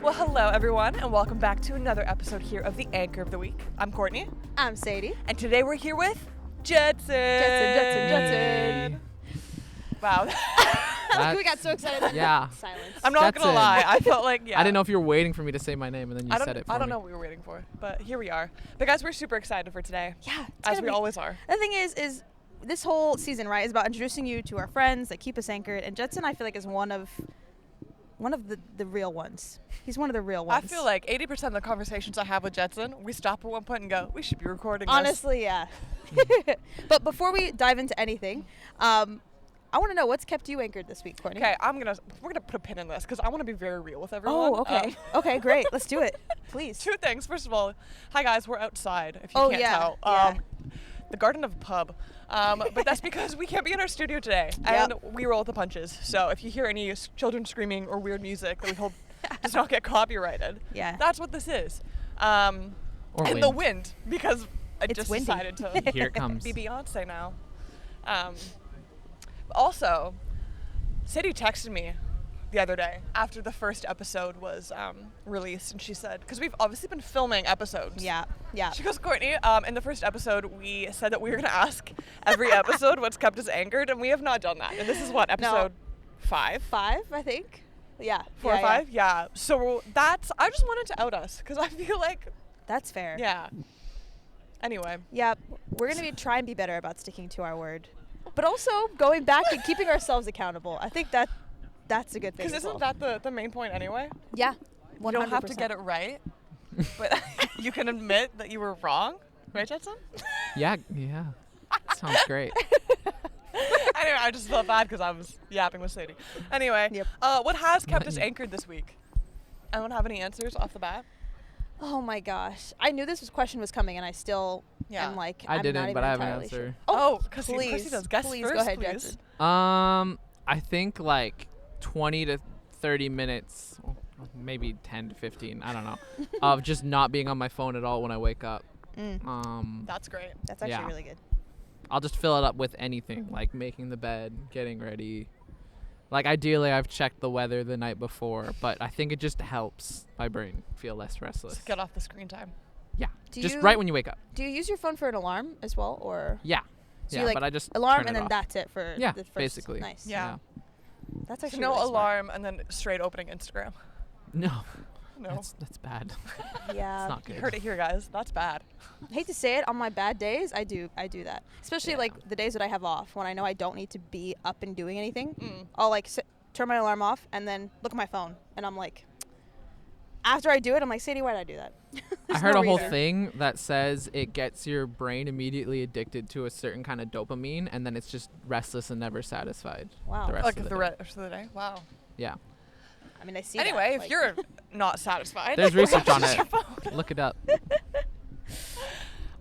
Well, hello everyone, and welcome back to another episode here of the Anchor of the Week. I'm Courtney. I'm Sadie. And today we're here with Jetson. Jetson. Wow. We got so excited. Yeah. Silence. I'm not going to Jetson. lie. I felt like, I didn't know if you were waiting for me to say my name and then you said it for I don't me. know what we were waiting for, but here we are. But guys, we're super excited for today. Yeah. As we always are. The thing is this whole season, right, is about introducing you to our friends that keep us anchored. And Jetson, I feel like, is one of the real ones. He's one of the real ones. I feel like 80% of the conversations I have with Jetson, we stop at one point and go, we should be recording this. Honestly, yeah. But before we dive into anything, I want to know what's kept you anchored this week, Courtney. Okay, we're gonna put a pin in this because I want to be very real with everyone. Oh, okay. Okay, great. Let's do it. Please. Two things. First of all, hi guys, we're outside. If you can't tell, yeah. the garden of a pub. But that's because we can't be in our studio today, and we roll with the punches. So if you hear any children screaming or weird music that we hope does not get copyrighted, that's what this is. Or and the wind, because I It's just windy. decided to Here it comes. be Beyonce now. Also, Sadie texted me the other day after the first episode was released, and she said, because we've obviously been filming episodes. Yeah. She goes, Courtney, in the first episode, we said that we were going to ask every episode what's kept us anchored, and we have not done that. And this is what, episode 5? 5, I think. Yeah. 4 or 5? Yeah. So I just wanted to out us, because I feel like, That's fair. yeah. Anyway. Yeah, we're going to try and be better about sticking to our word. But also going back and keeping ourselves accountable. I think that's a good thing. Because isn't that the main point anyway? Yeah, 100%. You don't have to get it right, but you can admit that you were wrong. Right, Jetson? Yeah. Sounds great. Anyway, I just felt bad because I was yapping with Sadie. Anyway, what has kept us anchored this week? Anyone have any answers off the bat? Oh my gosh. I knew this question was coming and I still am like, I I'm didn't, not even but I have an entirely answer. Sure. Oh, because please. he does. Guess please first, go ahead, please. Jetson. I think like 20 to 30 minutes, well, maybe 10 to 15, I don't know, of just not being on my phone at all when I wake up. That's great. That's actually really good. I'll just fill it up with anything, like making the bed, getting ready. Like ideally I've checked the weather the night before, but I think it just helps my brain feel less restless. Just get off the screen time. Yeah, just right when you wake up. Do you use your phone for an alarm as well, or? Yeah. So yeah, you like but I just alarm turn and it then off. that's it for Yeah, the first. basically. Nice. Yeah. That's So actually no really alarm and then straight opening Instagram. No. No. That's bad. Smart. Yeah. It's not good. You heard it here, guys. That's bad. Hate to say it, on my bad days, I do that. Especially like the days that I have off, when I know I don't need to be up and doing anything. I'll like turn my alarm off and then look at my phone, and I'm like, after I do it, I'm like, Sadie, why did I do that? I heard a whole thing that says it gets your brain immediately addicted to a certain kind of dopamine, and then it's just restless and never satisfied. Wow. The rest Like of the the day. rest of the day. Wow. Yeah. I mean, I see. Anyway, that, if like, you're not satisfied, There's research on use it. your phone. Look it up.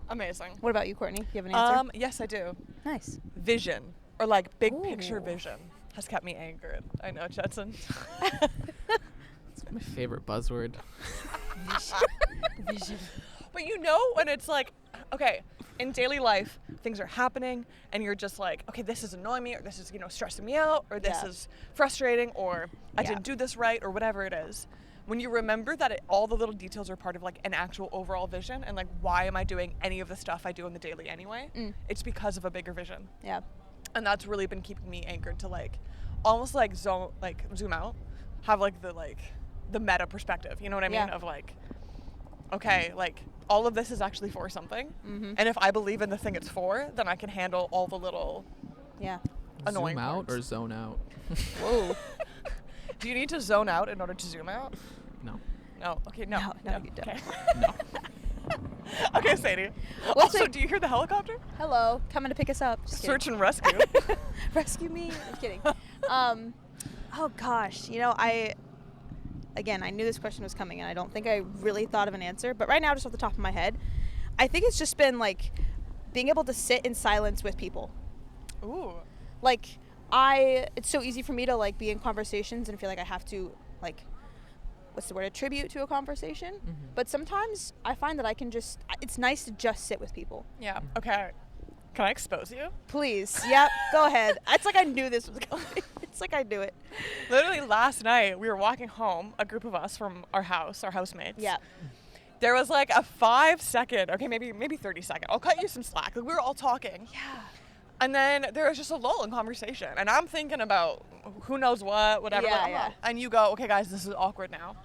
Amazing. What about you, Courtney? Do you have an answer? Yes, I do. Nice. Vision, or like big picture Ooh. vision, has kept me anchored. I know, Jetson. It's my favorite buzzword. Vision. But you know when it's like, okay, in daily life, things are happening, and you're just like, okay, this is annoying me, or this is, stressing me out, or this is frustrating, or I didn't do this right, or whatever it is. When you remember that all the little details are part of like an actual overall vision, and like, why am I doing any of the stuff I do in the daily anyway? It's because of a bigger vision. Yeah. And that's really been keeping me anchored to like, almost like zoom out, have like the meta perspective. You know what I mean? Yeah. Of like, okay, like all of this is actually for something. And if I believe in the thing it's for, then I can handle all the little annoying Zoom out parts. or zone out? Whoa. Do you need to zone out in order to zoom out? No. No. Okay, no. No, you don't. Okay. No. Okay, Sadie. What's Also, it- do you hear the helicopter? Hello, coming to pick us up. Just Search kidding. and rescue. Rescue me. I'm kidding. Oh gosh, I knew this question was coming, and I don't think I really thought of an answer. But right now, just off the top of my head, I think it's just been like being able to sit in silence with people. Ooh. Like it's so easy for me to like be in conversations and feel like I have to like, what's the word, attribute to a conversation. But sometimes I find that I can it's nice to just sit with people. Yeah. Okay. Can I expose you? Please. Yep. Go ahead. It's like I knew this was coming. It's like I do it. Literally last night, we were walking home, a group of us from our house, our housemates. Yeah. There was like a 5-second, okay, maybe 30-second. I'll cut you some slack. Like, we were all talking. Yeah. And then there was just a lull in conversation. And I'm thinking about who knows what, whatever. Yeah, like, yeah. And you go, okay, guys, this is awkward now.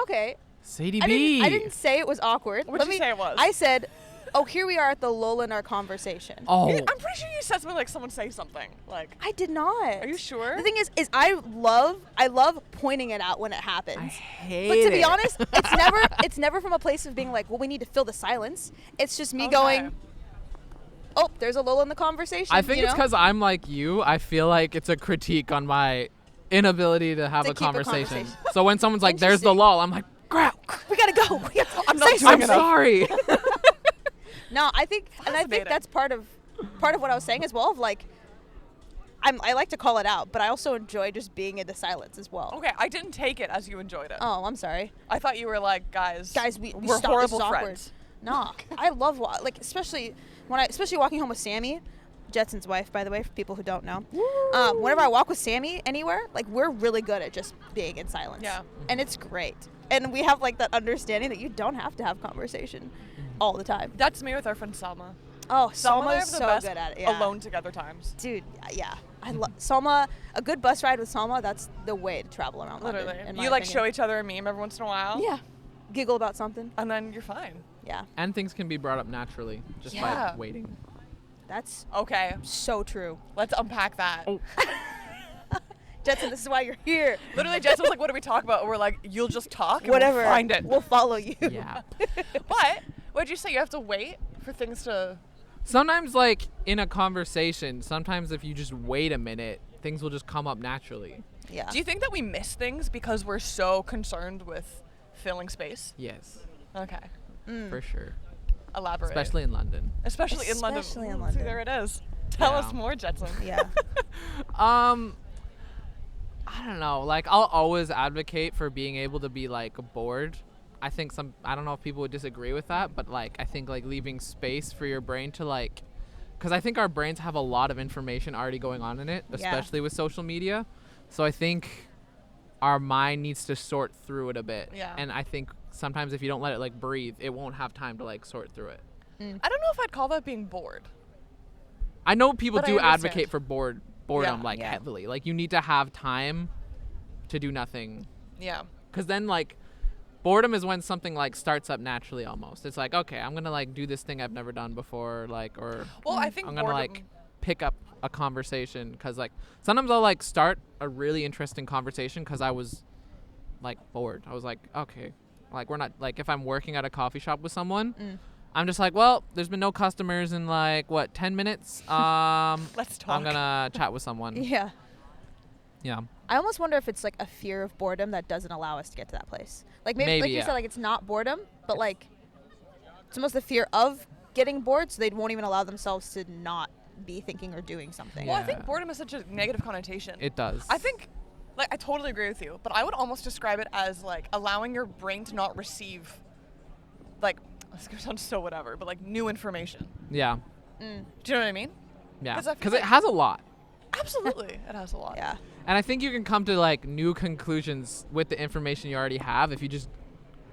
Okay. Sadie I B. didn't say it was awkward. What'd you say it was? I said, oh, here we are at the lull in our conversation. Oh. I'm pretty sure you said something like someone say something. Like, I did not. are you sure? The thing is I love pointing it out when it happens. I hate But to be it. honest, it's never from a place of being like, well, we need to fill the silence. It's just me Okay. going, oh, there's a lull in the conversation. I think you it's know? because I'm like you. I feel like it's a critique on my inability to have To a keep a conversation. conversation. So when someone's like, "There's the Interesting. lull," I'm like, "Crap, we gotta go. We gotta I'm not say doing I'm enough. sorry." No, I think Fascinating. that's part of what I was saying as well. Of like, I like to call it out, but I also enjoy just being in the silence as well. Okay, I didn't take it as you enjoyed it. Oh, I'm sorry, I thought you were like, guys, we we're stop, this horrible is awkward. friends. Nah, I love like especially walking home with Sammy, Jetson's wife, by the way, for people who don't know. Whenever I walk with Sammy anywhere, like we're really good at just being in silence. Yeah. And it's great. And we have like that understanding that you don't have to have conversation all the time. That's me with our friend Salma. Oh, Salma and I Salma's have the so best good at it. Yeah. alone together times. Dude, yeah. I love Salma. A good bus ride with Salma, that's the way to travel around Literally. London, in my You like opinion. show each other a meme every once in a while. Yeah. Giggle about something. And then you're fine. Yeah. And things can be brought up naturally just Yeah. by waiting. That's Okay, so true. let's unpack that. Oh. Jetson, this is why you're here. Literally, Jetson was like, what do we talk about? And we're like, you'll just talk and Whatever. we'll find it. We'll follow you. Yeah. But, what'd you say? You have to wait for things to... Sometimes, like in a conversation, sometimes if you just wait a minute, things will just come up naturally. Yeah. Do you think that we miss things because we're so concerned with filling space? Yes, Okay. for sure. Elaborate. Especially in London. Especially in London. Especially in Ooh, London. See, there it is. Tell Yeah. us more, Jetson. Yeah. I don't know. Like, I'll always advocate for being able to be like bored. I think I don't know if people would disagree with that, but like, I think like leaving space for your brain to like, because I think our brains have a lot of information already going on in it, Yeah. especially with social media. So I think our mind needs to sort through it a bit. Yeah. And I think sometimes if you don't let it like breathe, it won't have time to like sort through it. I don't know if I'd call that being bored. I know people But I do understand. advocate for boredom Yeah. like Yeah. heavily. Like, you need to have time to do nothing. Yeah. Because then, like, boredom is when something, like, starts up naturally almost. It's like, okay, I'm going to, like, do this thing I've never done before, like, or Well, I think I'm going to, boredom- like, pick up a conversation. Because, like, sometimes I'll, like, start a really interesting conversation because I was, like, bored. I was like, okay, like, we're not, like, if I'm working at a coffee shop with someone, I'm just like, well, there's been no customers in, like, 10 minutes? Let's talk. I'm going to chat with someone. Yeah. Yeah. I almost wonder if it's like a fear of boredom that doesn't allow us to get to that place. Like maybe like you yeah. said, like it's not boredom, but like it's almost the fear of getting bored, so they won't even allow themselves to not be thinking or doing something. Well, I think Yeah. boredom is such a negative connotation. It does. I think, like, I totally agree with you, but I would almost describe it as, like, allowing your brain to not receive, like, this gonna sound so whatever, but, like, new information. Yeah. Do you know what I mean? Yeah. 'Cause I feel Because like- it has a lot. Absolutely. It has a lot. Yeah. And I think you can come to, like, new conclusions with the information you already have if you just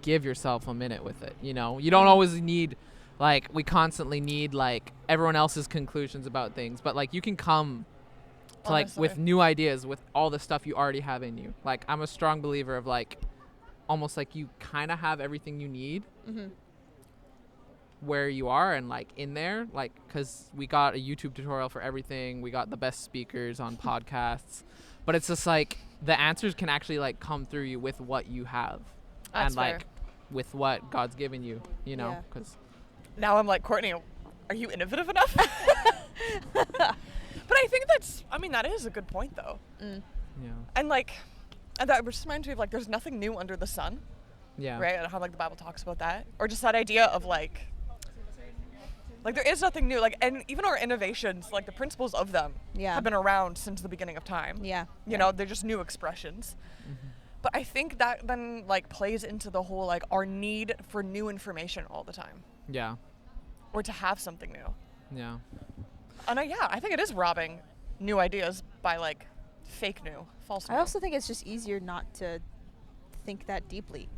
give yourself a minute with it, you know? You don't always need, like, we constantly need, like, everyone else's conclusions about things. But, like, you can come to, like, with Honestly. new ideas with all the stuff you already have in you. Like, I'm a strong believer of, like, almost like you kind of have everything you need where you are and, like, in there. Like, because we got a YouTube tutorial for everything. We got the best speakers on podcasts. But it's just, like, the answers can actually, like, come through you with what you have. That's and, like, fair. with what God's given you, you know? Yeah. Because Now I'm like, Courtney, are you innovative enough? But I think that is a good point, though. yeah. And, like, and that just reminds me of, like, there's nothing new under the sun, Yeah. right? And how, like, the Bible talks about that. Or just that idea of, like, there is nothing new. Like, and even our innovations, like, the principles of them Yeah. have been around since the beginning of time. Yeah. You know, they're just new expressions. But I think that then, like, plays into the whole, like, our need for new information all the time. Yeah. Or to have something new. Yeah. And I think it is robbing new ideas by, like, fake new, false I new. also think it's just easier not to think that deeply.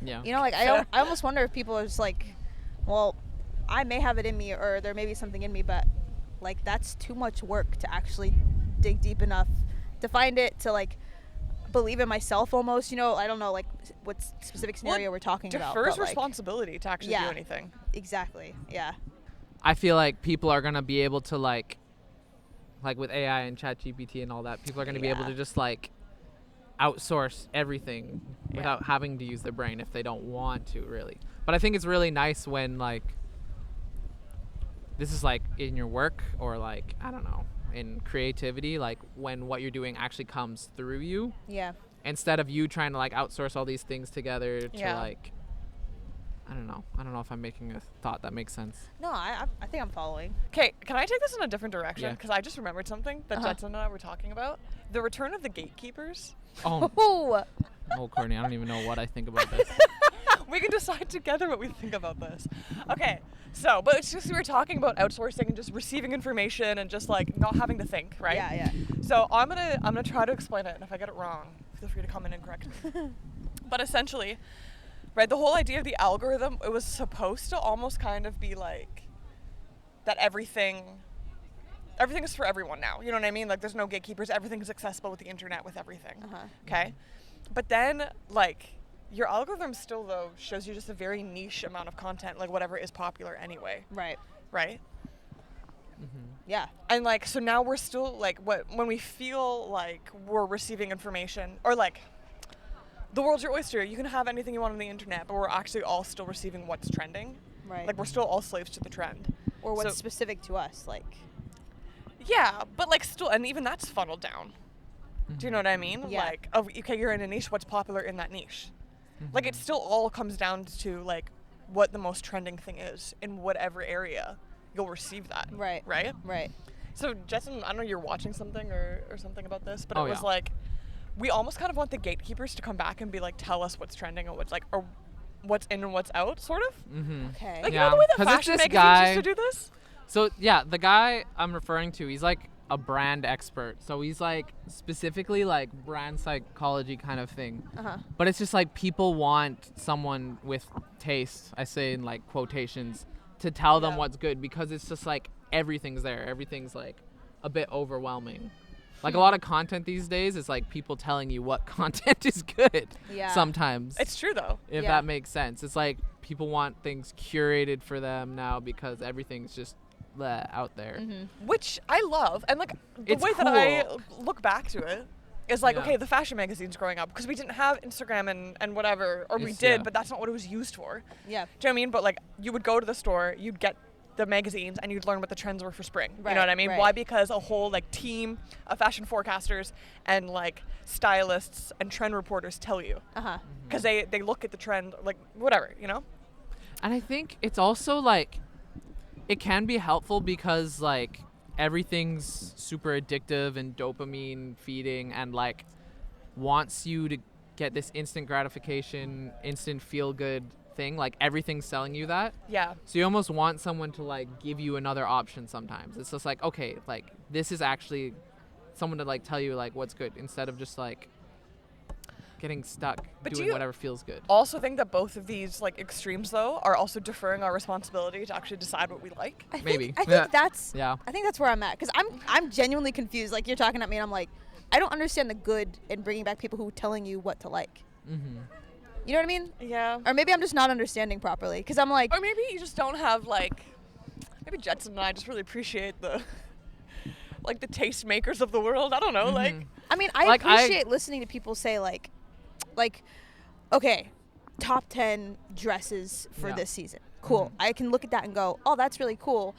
Yeah. You know, like I almost wonder if people are just like, well, I may have it in me, or there may be something in me, but like that's too much work to actually dig deep enough to find it, to like believe in myself almost. You know, I don't know like what specific scenario we're talking about. Defers but, like, responsibility to actually do anything. Exactly. Yeah. I feel like people are gonna be able to like with AI and ChatGPT and all that, people are gonna be able to just like outsource everything without having to use their brain if they don't want to, really. But I think it's really nice when like this is like in your work, or like, I don't know, in creativity, like when what you're doing actually comes through you, Yeah. instead of you trying to like outsource all these things together to like, I don't know if I'm making a thought that makes sense. No, I think I'm following. Okay, can I take this in a different direction? Yeah. Because I just remembered something that Jetson and I were talking about. The return of the gatekeepers. Oh, Oh. Courtney, I don't even know what I think about this. We can decide together what we think about this. Okay, so, but it's just we were talking about outsourcing and just receiving information and just like not having to think, right? Yeah. So I'm gonna try to explain it, and if I get it wrong, feel free to come in and correct me. But essentially, right, the whole idea of the algorithm, it was supposed to almost kind of be like that everything is for everyone now. You know what I mean? Like there's no gatekeepers. Everything is accessible with the internet, with everything. Okay? But then like your algorithm still though shows you just a very niche amount of content, like whatever is popular anyway. Right. Right? Yeah. And like so now we're still like when we feel like we're receiving information, or like the world's your oyster, you can have anything you want on the internet, but we're actually all still receiving what's trending. Right. Like we're still all slaves to the trend. Or what's So- specific to us, like. Yeah, but like still, and even that's funneled down. Do you know what I mean? Yeah. Like, oh, okay, you're in a niche, what's popular in that niche? Like it still all comes down to like what the most trending thing is in whatever area, you'll receive that. Right. Right? Right. So Jetson, I don't know, you're watching something or something about this, but Oh, it was yeah. like, we almost kind of want the gatekeepers to come back and be like, tell us what's trending and what's like, or what's in and what's out, sort of. Okay. Like, Yeah, you know the way that 'cause it's fashion this magazines guy- used to do this? So yeah, the guy I'm referring to, he's like a brand expert. So he's like specifically like brand psychology kind of thing. But it's just like people want someone with taste, I say in like quotations, to tell them Yeah. what's good, because it's just like everything's there. Everything's like a bit overwhelming. Like a lot of content these days is like people telling you what content is good. Yeah. Sometimes. It's true though. If Yeah. that makes sense. It's like people want things curated for them now because everything's just out there. Which I love, and like the It's way that I cool. look back to it is like, Yeah. okay, the fashion magazines growing up, because we didn't have Instagram and whatever, or we It's- did, yeah. but that's not what it was used for. Yeah. Do you know what I mean? But like you would go to the store, you'd get the magazines, and you'd learn what the trends were for spring. You Right, know what I mean? right. Why? Because a whole like team of fashion forecasters and like stylists and trend reporters tell you, because they look at the trend, like whatever, you know. And I think it's also like it can be helpful because like everything's super addictive and dopamine feeding, and like wants you to get this instant gratification, instant feel good thing. Like everything's selling you that. Yeah. So you almost want someone to like give you another option sometimes. It's just like, okay, like this is actually someone to like tell you like what's good, instead of just like getting stuck But do doing you- whatever feels good. Also think that both of these like extremes though are also deferring our responsibility to actually decide what we like. I think, Maybe. I Yeah. think that's. Yeah. I think that's where I'm at, because I'm genuinely confused. Like you're talking at me, and I'm like, I don't understand the good in bringing back people who are telling you what to like. You know what I mean? Yeah. Or maybe I'm just not understanding properly, because I'm like, Or maybe you just don't have like, maybe Jetson and I just really appreciate the, like the taste makers of the world. I don't know, like. I mean, I Like, appreciate listening to people say like, okay, top 10 dresses for Yeah. this season. Cool. I can look at that and go, oh, that's really cool.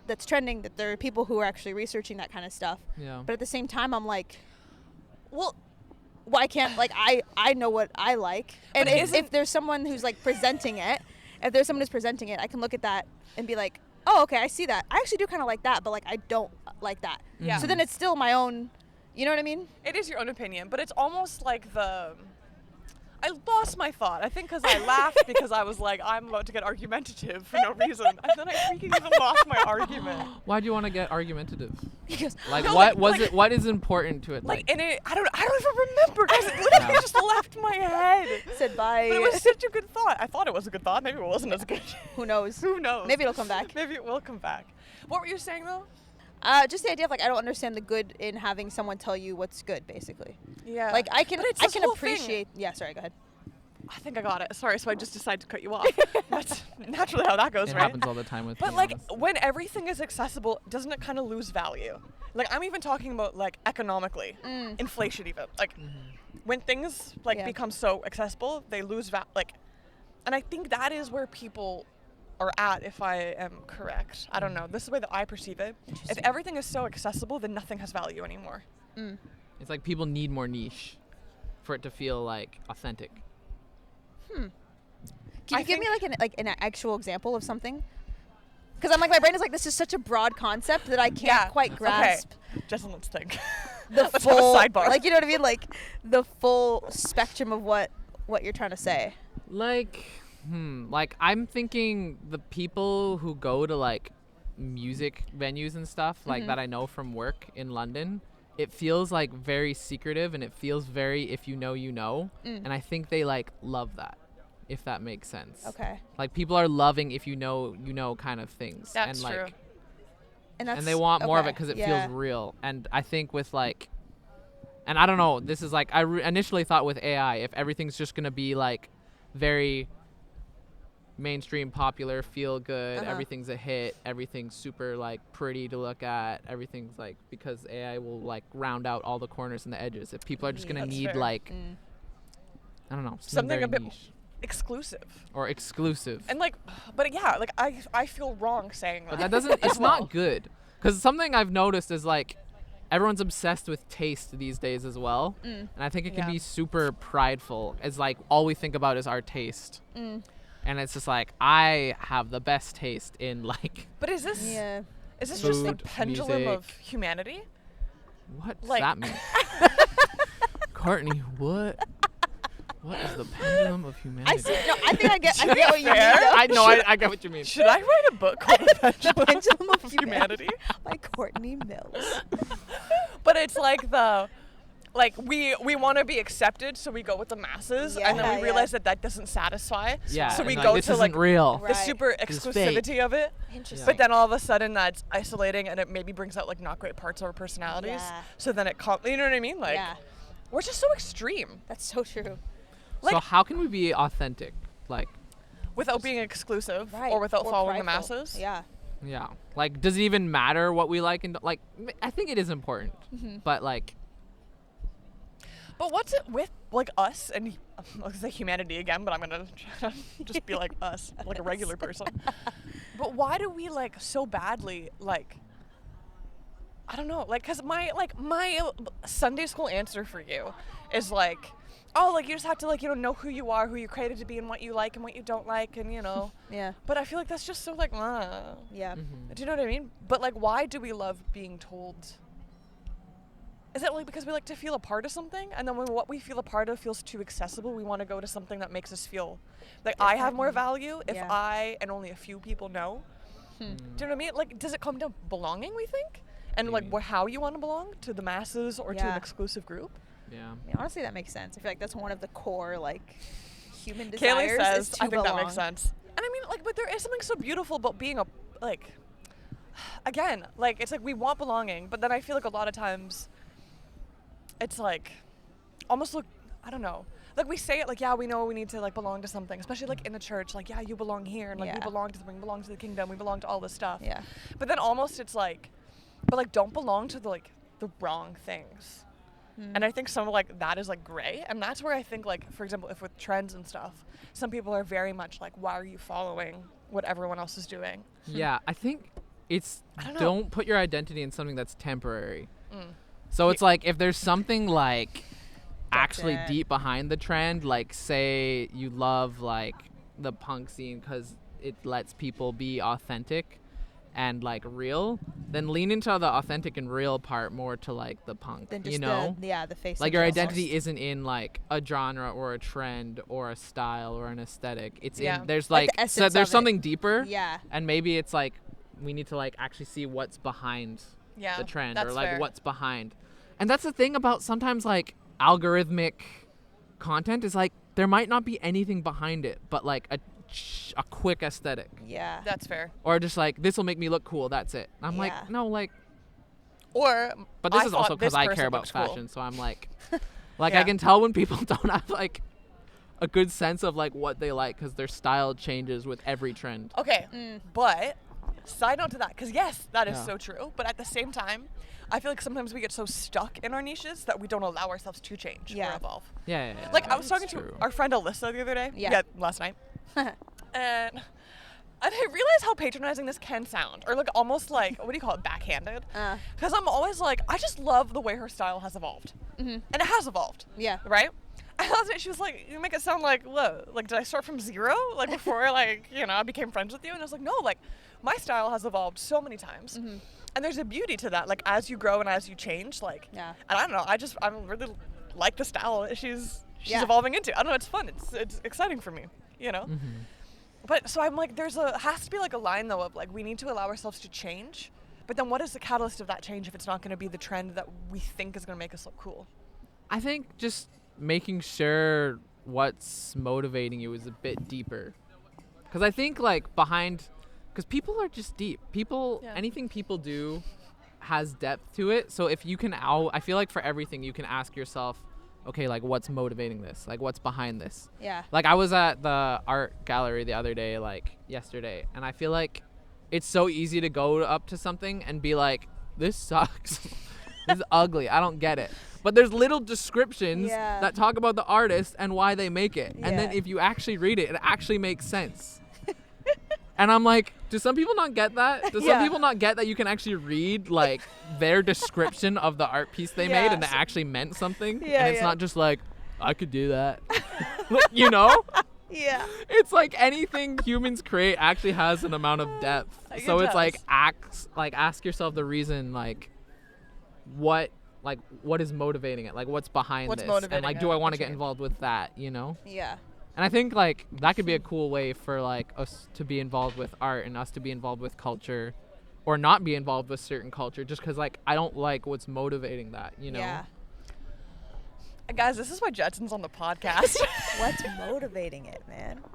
That's trending. That there are people who are actually researching that kind of stuff. Yeah. But at the same time, I'm like, well, why can't, like, I know what I like. And But if there's someone who's like presenting it, I can look at that and be like, oh, okay, I see that. I actually do kind of like that, but like I don't like that. Yeah. So then it's still my own, you know what I mean? It is your own opinion, but it's almost like I lost my thought. I think because I laughed because I was like, I'm about to get argumentative for no reason. And then I freaking even lost my argument. Why do you want to get argumentative? Because Like, No, what like- was like- it? What is important to it? Like, and it, I don't even remember because it literally Yeah. just left my head. said bye. But it was such a good thought. I thought it was a good thought. Maybe it wasn't as good. Who knows? Who knows? Maybe it'll come back. Maybe it will come back. What were you saying though? Just the idea of like I don't understand the good in having someone tell you what's good, basically. Yeah. Like I can But it's I this can whole thing. appreciate. Yeah, sorry, go ahead. I think I got it. Sorry, so I just decided to cut you off. That's naturally how that goes, it right? happens all the time with. But me, like honestly. when everything is accessible, doesn't it kind of lose value? Like I'm even talking about like economically, inflation even. Like when things like Yeah. become so accessible, they lose like, and I think that is where people are at. If I am correct, I don't know. This is the way that I perceive it. If Interesting. everything is so accessible, then nothing has value anymore. It's like people need more niche for it to feel like authentic. Can I you give me think- like an actual example of something? Because I'm like my brain is like this is such a broad concept that I can't Yeah. quite grasp Okay, Justin, let's think. the Let's full have a sidebar. like you know what I mean, like the full spectrum of what you're trying to say. Like, like I'm thinking the people who go to like music venues and stuff like that I know from work in London, it feels like very secretive and it feels very if you know you know, and I think they like love that, if that makes sense. Okay. Like people are loving if you know kind of things. That's and like true. And they want more of okay, it because it yeah. feels real. And I think with like, and I don't know, this is like I initially thought with AI, if everything's just gonna be like very mainstream, popular, feel good, everything's a hit, everything's super like pretty to look at, everything's like because AI will like round out all the corners and the edges. If people are just gonna That's need fair. like, I don't know, Something very a bit niche exclusive. or exclusive. And like, but yeah, like I feel wrong saying that. But that doesn't. as It's well. not good. Because something I've noticed is like, everyone's obsessed with taste these days as well, and I think it can Yeah. be super prideful. It's like all we think about is our taste, and it's just like I have the best taste in like. But is this Yeah. is this just the Food, pendulum of music. humanity? What does Like- that mean? Courtney, what? What is the pendulum of humanity? I see. No, I think I get what you mean. Fair. though. I know. I get what you mean. Should I write a book called The Pendulum, Pendulum of of Humanity? by Courtney Mills. But it's like we want to be accepted, so we go with the masses, and then Yeah, we realize that that doesn't satisfy. Yeah. So we and go this to isn't like real. the Right. super This is fake. exclusivity of it. Interesting. But then all of a sudden that's isolating, and it maybe brings out like not great parts of our personalities. Yeah. So then you know what I mean? Like yeah, we're just so extreme that's so true. So like- how can we be authentic? Like, without being exclusive Right. or without following the prideful. masses. Yeah. yeah. Like, does it even matter what we like and like? I think it is important, but like. But what's it with like us and I'm gonna say humanity again, but I'm gonna try to just be like us, like a regular person. But why do we like so badly like? I don't know, like, cause my Sunday school answer for you is like, oh, like you just have to like know who you are, who you're created to be, and what you like and what you don't like, and Yeah. But I feel like that's just so like, Yeah. do you know what I mean? But like, why do we love being told? Is it like because we like to feel a part of something, and then when what we feel a part of feels too accessible, we want to go to something that makes us feel like I have more value if Yeah. I and only a few people know. Do you know what I mean? Like, does it come to belonging? We think, and like Maybe. how you want to belong to the masses or to an Yeah. exclusive group. Yeah. I mean, honestly, that makes sense. I feel like that's one of the core like human Kaylee desires. says, is to I think that belong. makes sense. And I mean, like, but there is something so beautiful about being a like. Again, like it's like we want belonging, but then I feel like a lot of times. It's like, almost look, I don't know. Like we say it like, yeah, we know we need to like belong to something, especially like in the church. Like, yeah, you belong here, and like we Yeah. belong to something, we belong to the kingdom, we belong to all this stuff. Yeah. But then almost it's like, but like don't belong to the wrong things. And I think some of like that is like gray, and that's where I think like, for example, if with trends and stuff, some people are very much like, why are you following what everyone else is doing? Yeah, I think it's I don't know. don't put your identity in something that's temporary. So it's like if there's something like actually it. deep behind the trend, like say you love like the punk scene because it lets people be authentic, and like real, then lean into the authentic and real part more to like the punk, Then just you know? the face. Like of your the identity artist. isn't in like a genre or a trend or a style or an aesthetic. It's Yeah. in there's Like like, the so essence there's of it. something deeper, Yeah. and maybe it's like we need to like actually see what's behind Yeah. the trend that's or like fair. what's behind. And that's the thing about sometimes like algorithmic content is like there might not be anything behind it, but like a quick aesthetic, Yeah. That's fair. or just like this will make me look cool. That's it. I'm like, Yeah. no, like. Or But this I is thought also because this I person care about looks cool. fashion, so I'm like, like Yeah. I can tell when people don't have like a good sense of like what they like because their style changes with every trend. Okay, but side note to that, because yes, that is Yeah. so true. But at the same time, I feel like sometimes we get so stuck in our niches that we don't allow ourselves to change Yeah. or evolve. Yeah. Like I was That's talking true. to our friend Alyssa the other day. Yeah. Last night. And I realize how patronizing this can sound, or like almost like what do you call it, backhanded? Because I'm always like, I just love the way her style has evolved, and it has evolved. Yeah. Right? And last night she was like, you make it sound like, whoa, like did I start from zero? Like before, like I became friends with you? And I was like, no, like my style has evolved so many times, and there's a beauty to that. Like as you grow and as you change, like, Yeah. and I don't know, I really like the style that she's Yeah. evolving into. I don't know, it's fun. It's exciting for me, you know. But so I'm like, has to be like a line though of like we need to allow ourselves to change. But then what is the catalyst of that change if it's not going to be the trend that we think is going to make us look cool? I think just making sure what's motivating you is a bit deeper, because I think like because people are just deep. Yeah. Anything people do has depth to it. So if you can I feel like for everything you can ask yourself, okay, like what's motivating this? Like what's behind this? Yeah. Like I was at the art gallery the other day, like yesterday, and I feel like it's so easy to go up to something and be like, this sucks. This is ugly. I don't get it. But there's little descriptions Yeah. that talk about the artist and why they make it. And then Yeah. if you actually read it, it actually makes sense. And I'm like, do some people not get that? Do some Yeah. people not get that you can actually read like their description of the art piece they made and it Yes. actually meant something? Yeah, And it's yeah. not just like, I could do that. You know? Yeah. It's like anything humans create actually has an amount of depth. It So it's does. like ask yourself the reason, like what is motivating it? Like what's behind What's this? And motivating like it, do I want the to get change. involved with that, you know? Yeah. And I think like that could be a cool way for like us to be involved with art and us to be involved with culture or not be involved with certain culture just cuz like I don't like what's motivating that, you know? Yeah. Guys, this is why Jetson's on the podcast. What's motivating it, man? But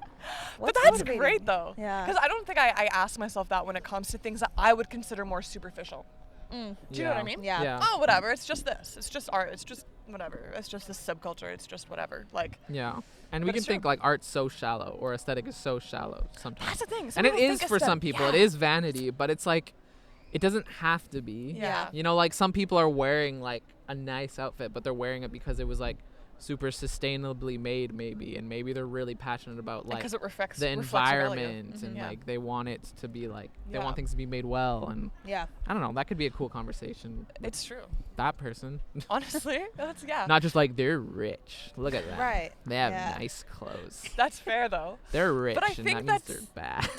What's that's motivating great it? though. Yeah. Because I don't think I ask myself that when it comes to things that I would consider more superficial. Do you know what I mean? Yeah. Yeah. Oh, whatever. It's just this. It's just art. It's just whatever. It's just this subculture. It's just whatever. Like, Yeah. And we But can it's true. think like art's so shallow or aesthetic is so shallow sometimes. that's the thing. And it people is think for some aesthetic- people. It yeah. is vanity, but it's like it doesn't have to be. Yeah. You know, like some people are wearing like a nice outfit, but they're wearing it because it was like super sustainably made maybe, and maybe they're really passionate about like Because it reflects the reflects value. environment and Yeah. like they want it to be like they Yeah. want things to be made well, and Yeah. I don't know, that could be a cool conversation with It's true. that person. Honestly, that's yeah. Not just like they're rich. Look at that. Right. They have Yeah. nice clothes. That's fair though. They're rich, I and think that means they're bad.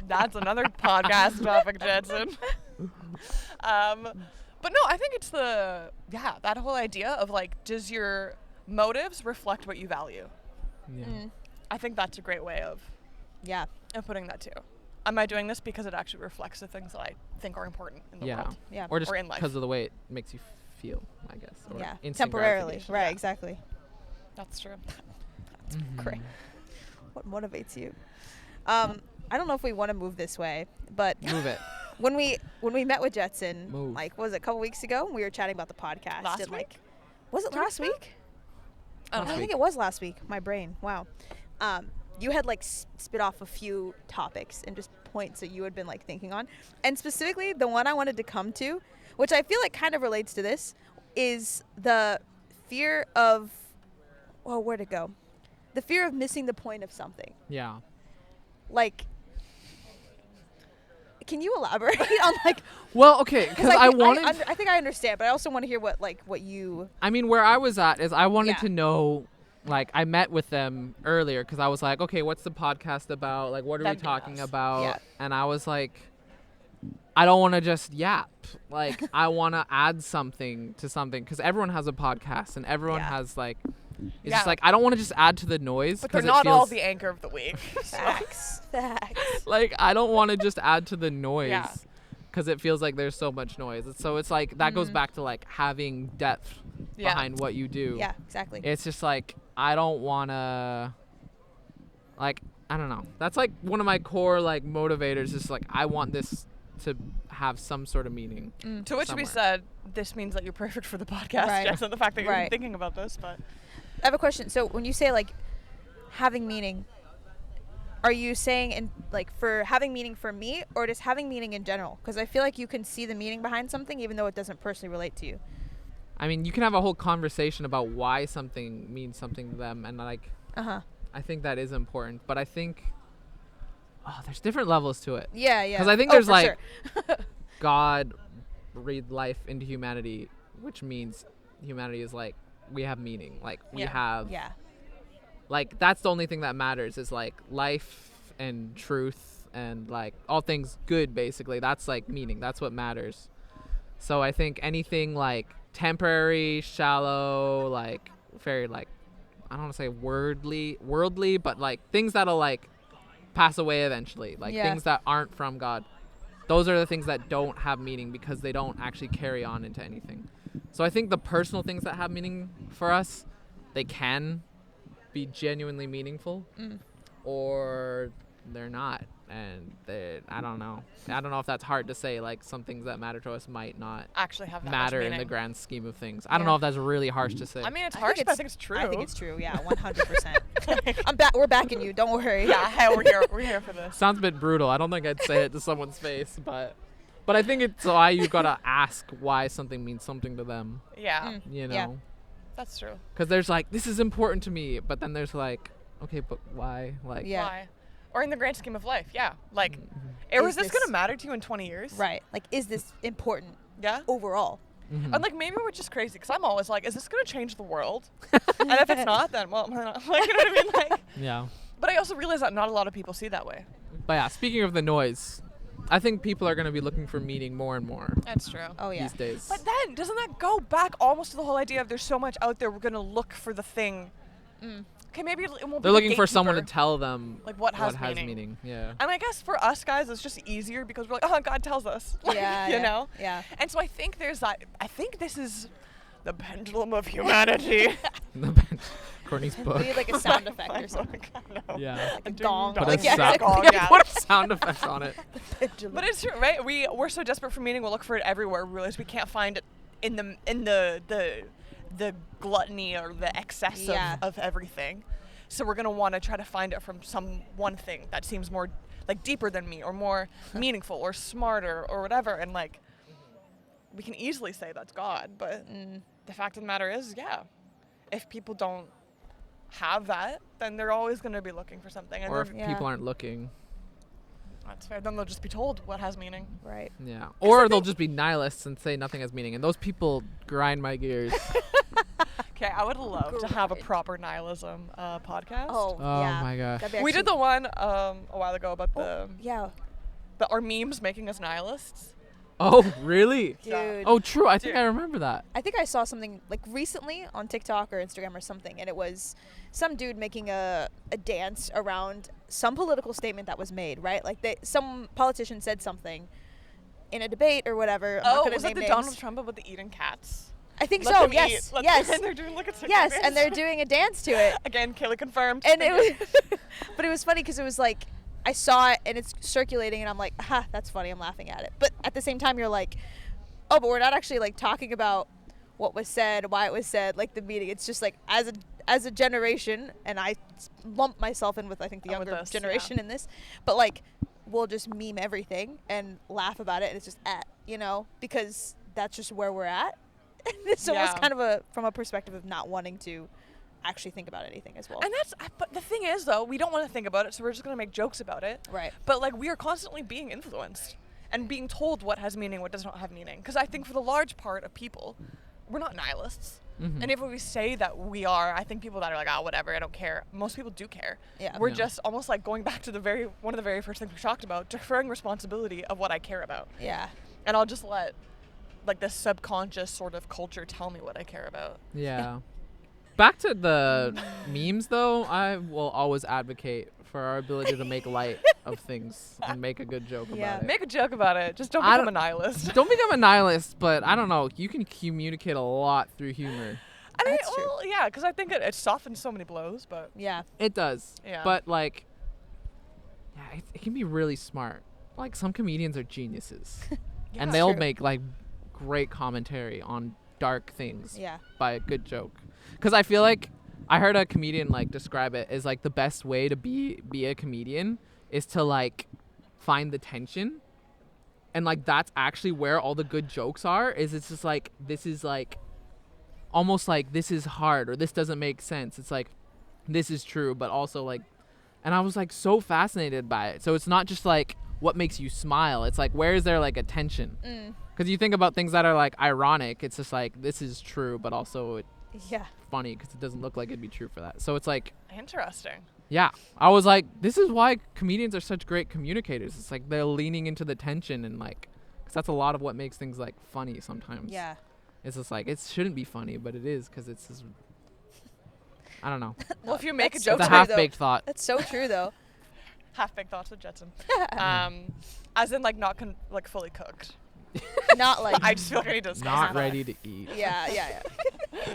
That's another podcast topic, Jetson. But no, I think it's that whole idea of like, does your motives reflect what you value? Yeah. I think that's a great way of Yeah. putting that too. Am I doing this because it actually reflects the things that I think are important in the Yeah. world? Yeah. Or just Or in life. because of the way it makes you feel, I guess. Or Yeah. instant Temporarily. gratification. Right. Yeah. Exactly. That's true. Great. What motivates you? I don't know if we want to move this way, but Move it. when we met with Jetson, Move. like, was it a couple weeks ago? We were chatting about the podcast. Last and, week? like, was it last week? I don't I know. think it was last week. My brain. Wow. You had like spit off a few topics and just points that you had been like thinking on, and specifically the one I wanted to come to, which I feel like kind of relates to this, is the fear of, well, where'd it go? The fear of missing the point of something. Yeah. Like, can you elaborate on like? Well, okay, because I wanted. I think I understand, but I also want to hear what you. I mean, where I was at is I wanted Yeah. to know. Like, I met with them earlier because I was like, okay, what's the podcast about? Like, what are Them we being talking us. about? Yeah. And I was like, I don't want to just yap. Like, I want to add something to something, because everyone has a podcast and everyone has like, it's just like, I don't want to just add to the noise. But they're not all the anchor of the week. Facts. Like, I don't want to just add to the noise, because it feels like there's so much noise. So it's like, that goes back to like having depth behind what you do. Yeah, exactly. It's just like, I don't want to, like, I don't know. That's like one of my core like motivators, is like, I want this to have some sort of meaning. To which somewhere. we said, this means that you're perfect for the podcast. Right. Yes, and the fact that you're thinking about this. But I have a question. So when you say like having meaning, are you saying in like for having meaning for me, or just having meaning in general? Because I feel like you can see the meaning behind something even though it doesn't personally relate to you. I mean, you can have a whole conversation about why something means something to them, and like, I think that is important. But I think, there's different levels to it. Yeah. Because I think there's like, God breathed life into humanity, which means humanity is like, we have meaning. Like, we have, like, that's the only thing that matters, is like life and truth and like all things good, basically. That's like meaning. That's what matters. So I think anything like temporary, shallow, like very like, I don't want to say worldly, but like things that'll like pass away eventually, like things that aren't from God, those are the things that don't have meaning, because they don't actually carry on into anything. So I think the personal things that have meaning for us, they can be genuinely meaningful, or they're not. And I don't know if that's hard to say. Like, some things that matter to us might not actually have that matter much in the meaning. grand scheme of things. I don't know if that's really harsh to say. I mean, it's harsh, but I think it's true. I think it's true. Yeah, 100%. We're backing you. Don't worry. Yeah, hey, we're here for this. Sounds a bit brutal. I don't think I'd say it to someone's face, but I think it's why you gotta ask why something means something to them. Yeah, You know, Yeah. that's true. because there's like, this is important to me, but then there's like, okay, but why? Like, Why? Or in the grand scheme of life, like, is this gonna matter to you in 20 years? Right. Like, is this important? Yeah. Overall. Mm-hmm. And like, maybe we're just crazy, because I'm always like, is this gonna change the world? And if it's not, then well, like, you know what I mean? Like, yeah. but I also realize that not a lot of people see that way. But yeah, speaking of the noise, I think people are gonna be looking for meaning more and more That's true. Oh yeah. these days. But then, doesn't that go back almost to the whole idea of there's so much out there, we're gonna look for the thing? Okay, maybe it won't be They're the looking for someone to gatekeeper, tell them like what has meaning. Yeah. And I guess for us guys, it's just easier because we're like, oh, God tells us. Like, you know? Yeah. And so I think there's that. I think this is the pendulum of humanity. Courtney's We book. need like a sound effect or something. Yeah. Like a gong. Put Like, a yeah, sound. gong, Yeah, yeah. put a sound effect on it. But it's true, right? We're so desperate for meaning, we'll look for it everywhere. We realize we can't find it in the gluttony or the excess of everything. So we're gonna want to try to find it from some one thing that seems more like deeper than me, or more meaningful, or smarter, or whatever. And like, we can easily say that's God, but the fact of the matter is, if people don't have that, then they're always gonna be looking for something. And Or then, if people aren't looking. that's fair. Then they'll just be told what has meaning. Right. Yeah. Or they'll just be nihilists and say nothing has meaning. And those people grind my gears. Okay, I would love to have a proper nihilism podcast. Oh, yeah. my gosh. That'd be We did actually- the one a while ago about Yeah. our memes making us nihilists. Oh, really? Dude. Oh, true. I think I remember that. I think I saw something like recently on TikTok or Instagram or something, and it was some dude making a dance around some political statement that was made, right? Like some politician said something in a debate or whatever. I'm not Oh, gonna was it name the names. Donald Trump about the eating cats? I think Let so. them Yes. eat. Yes. And they're doing like a Yes, and they're doing a dance to it. Again, Kaylee confirmed. And it was, but it was funny because it was like, I saw it and it's circulating and I'm like, ha, that's funny. I'm laughing at it. But at the same time, you're like, oh, but we're not actually like talking about what was said, why it was said, like the meaning. It's just like as a generation, and I lump myself in with I think the with younger this, generation in this, but like we'll just meme everything and laugh about it, and it's just because that's just where we're at. It's almost kind of from a perspective of not wanting to actually think about anything as well. And but the thing is though, we don't want to think about it, so we're just gonna make jokes about it. Right. But like, we are constantly being influenced and being told what has meaning, what does not have meaning. Because I think for the large part of people, we're not nihilists. Mhm. And if we say that we are, I think people that are like, oh, whatever, I don't care. Most people do care. Yeah. We're Yeah. just almost like going back to one of the very first things we talked about, deferring responsibility of what I care about. Yeah. And I'll just let like this subconscious sort of culture tell me what I care about. Yeah. Back to the memes, though, I will always advocate for our ability to make light of things and make a good joke Yeah. about it. Make a joke about it. Just don't I become a don't- nihilist. Don't become a nihilist, but I don't know. You can communicate a lot through humor. I mean, That's true. well, yeah, because I think it softens so many blows, but Yeah. It does. Yeah. But, like, yeah, it can be really smart. Like, some comedians are geniuses. yeah. And they'll True. make, like, great commentary on dark things Yeah. by a good joke. Because I feel like I heard a comedian, like, describe it as, like, the best way to be a comedian is to, like, find the tension. And, like, that's actually where all the good jokes are, is it's just, like, this is, like, almost like this is hard or this doesn't make sense. It's like, this is true, but also, like, and I was, like, so fascinated by it. So it's not just, like, what makes you smile. It's, like, where is there, like, a tension? Mm. Because you think about things that are, like, ironic. It's just, like, this is true, but also it's Yeah. funny because it doesn't look like it'd be true for that. So it's, like, Interesting. yeah. I was like, this is why comedians are such great communicators. It's, like, they're leaning into the tension and, like, because that's a lot of what makes things, like, funny sometimes. Yeah. It's just, like, it shouldn't be funny, but it is because it's just, I don't know. Well, if you make a That's joke, It's a true, though. half-baked thought. That's so true, though. half-baked thoughts with Jetson. As in, like, not like fully cooked. Not like. I just feel like I need to discuss Not that. ready to eat. Yeah. Yeah.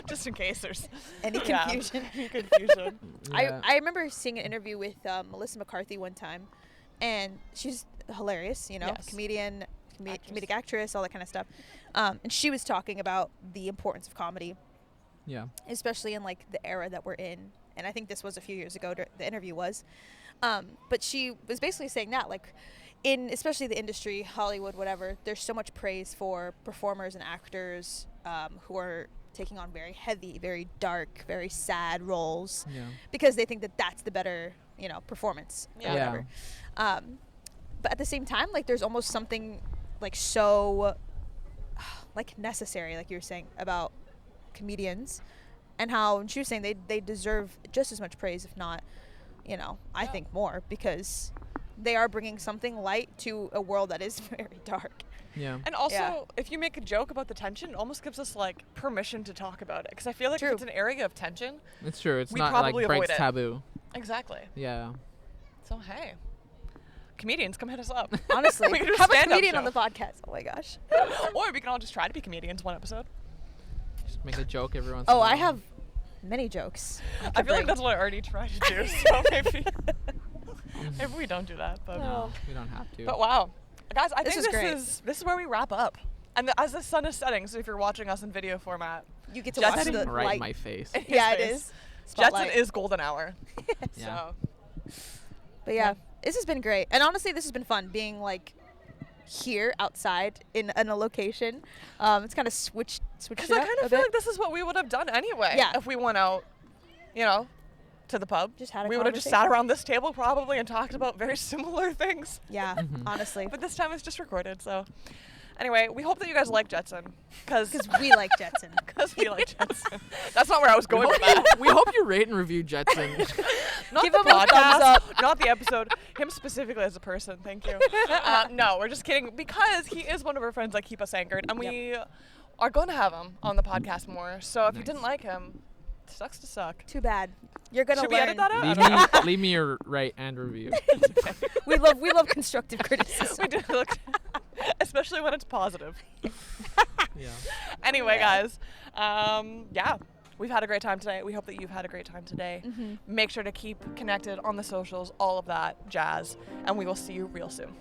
Just in case there's Any yeah, confusion. any confusion. Yeah. I remember seeing an interview with Melissa McCarthy one time, and she's hilarious, you know, Yes. comedian, Actress. comedic actress, all that kind of stuff. And she was talking about the importance of comedy, Yeah. especially in like the era that we're in. And I think this was a few years ago. The interview was, but she was basically saying that like, in especially the industry, Hollywood, whatever, there's so much praise for performers and actors who are taking on very heavy, very dark, very sad roles Yeah. because they think that that's the better, you know, performance Yeah. or whatever. But at the same time, like there's almost something like so like necessary, like you were saying about comedians and how she was saying they deserve just as much praise, if not, you know, I Yeah. think more, because they are bringing something light to a world that is very dark. Yeah. And also, Yeah. if you make a joke about the tension, it almost gives us like permission to talk about it. Because I feel like True. if it's an area of tension, It's true. It's We not like probably avoid breaks it. taboo. exactly. Yeah. So hey, comedians, come hit us up. Honestly, We can do a have a stand-up comedian on show. the podcast. Oh my gosh. Or we can all just try to be comedians one episode. Just make a joke every once in a Oh, while. I have many jokes. I feel like that's what I already tried to do. So maybe we don't do that. But No, we don't have to. But wow, guys, I This think was great. this is where we wrap up. And as the sun is setting, so if you're watching us in video format, You get to Jetson watch the right light. in my face. in his Yeah, it face, is. Spotlight. Jetson is golden hour. Yeah. So But yeah, this has been great. And honestly, this has been fun being like here outside in a location. It's kind of switched because it I up kind a of feel bit. like this is what we would have done anyway. Yeah. If we went out, you know, to the pub. Just had a we would have just sat conversation. around this table probably and talked about very similar things. Yeah, honestly. But this time it's just recorded. So anyway, we hope that you guys like Jetson. Because Because we like Jetson. we like Jetson. That's not where I was We going hope, with that. we hope you rate and review Jetson. Not Give the him a thumbs podcast, up. not the episode. Him specifically as a person. Thank you. No, we're just kidding because he is one of our friends that keep us anchored, and we are going to have him on the podcast more. So if you Nice. didn't like him, sucks to suck. Too bad. You're gonna Should we learn. edit that out? leave me your rate and review. We love constructive criticism. We do look, especially when it's positive. Yeah. Anyway, Yeah. guys, yeah, we've had a great time today. We hope that you've had a great time today. Make sure to keep connected on the socials, all of that jazz, and we will see you real soon.